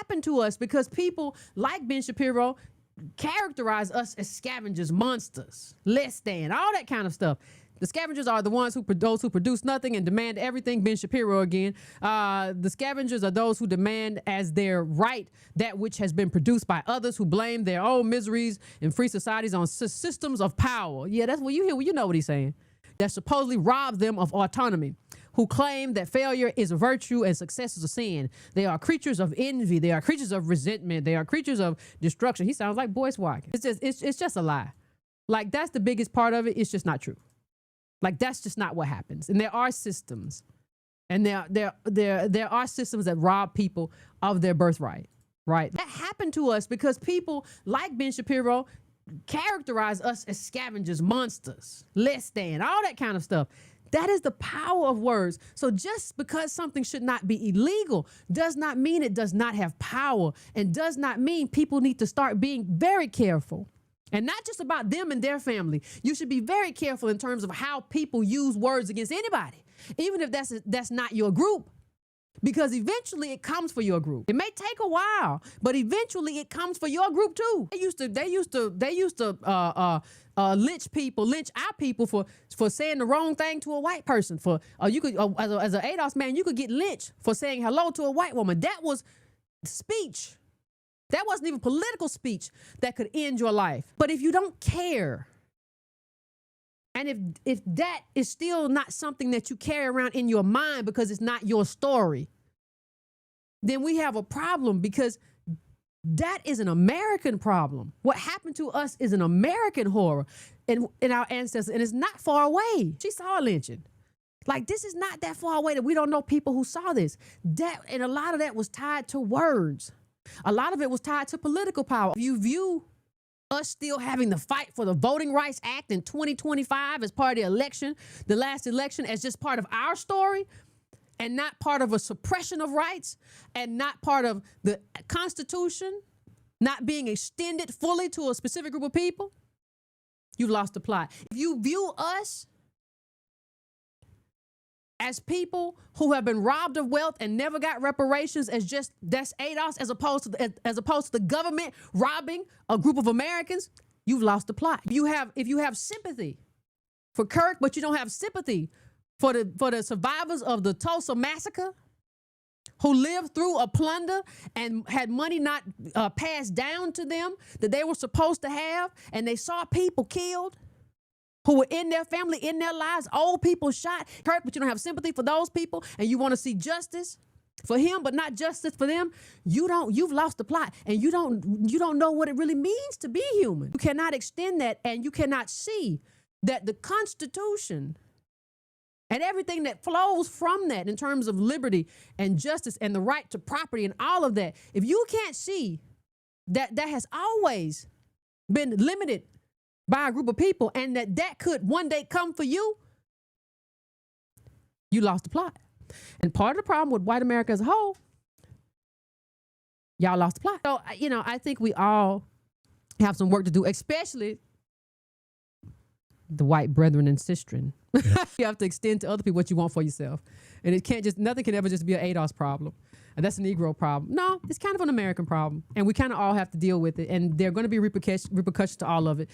happened to us because people like Ben Shapiro characterize us as scavengers, monsters, less than, all that kind of stuff. The scavengers are the ones those who produce nothing and demand everything. Ben Shapiro again. The scavengers are those who demand as their right that which has been produced by others, who blame their own miseries in free societies on systems of power. Yeah, that's what you hear. Well, you know what he's saying. That supposedly rob them of autonomy, who claim that failure is a virtue and success is a sin. They are creatures of envy. They are creatures of resentment. They are creatures of destruction. He sounds like Boyce Watkins. It's just a lie. Like, that's the biggest part of it. It's just not true. Like, that's just not what happens. And there are systems, and there are systems that rob people of their birthright, right? That happened to us because people like Ben Shapiro characterize us as scavengers, monsters, less than, all that kind of stuff. That is the power of words. So just because something should not be illegal does not mean it does not have power, and does not mean people need to start being very careful. And not just about them and their family. You should be very careful in terms of how people use words against anybody, even if that's not your group, because eventually it comes for your group. It may take a while, but eventually it comes for your group too. They used to lynch our people for saying the wrong thing to a white person. For you could as an ADOS man, you could get lynched for saying hello to a white woman. That was speech. That wasn't even political speech that could end your life. But if you don't care, and if that is still not something that you carry around in your mind because it's not your story, then we have a problem, because that is an American problem. What happened to us is an American horror in our ancestors, and it's not far away. She saw a lynching. Like, this is not that far away that we don't know people who saw this. And a lot of that was tied to words. A lot of it was tied to political power. If you view us still having the fight for the Voting Rights Act in 2025 as part of the election, the last election, as just part of our story, and not part of a suppression of rights, and not part of the Constitution not being extended fully to a specific group of people, you've lost the plot. If you view us as people who have been robbed of wealth and never got reparations as just, that's ADOS, as opposed to the government robbing a group of Americans, you've lost the plot. If you have sympathy for Kirk, but you don't have sympathy for the survivors of the Tulsa massacre, who lived through a plunder and had money not passed down to them that they were supposed to have, and they saw people killed who were in their family, in their lives, old people shot, Kirk, but you don't have sympathy for those people, and you want to see justice for him, but not justice for them, you've lost the plot, and you don't know what it really means to be human. You cannot extend that, and you cannot see that the Constitution and everything that flows from that in terms of liberty and justice and the right to property and all of that, if you can't see that that has always been limited by a group of people, and that could one day come for you, you lost the plot. And part of the problem with white America as a whole, y'all lost the plot. So, I think we all have some work to do, especially the white brethren and sistren. Yeah. You have to extend to other people what you want for yourself. And nothing can ever just be an ADOS problem. And that's a Negro problem. No, it's kind of an American problem. And we kind of all have to deal with it. And there are going to be repercussions to all of it.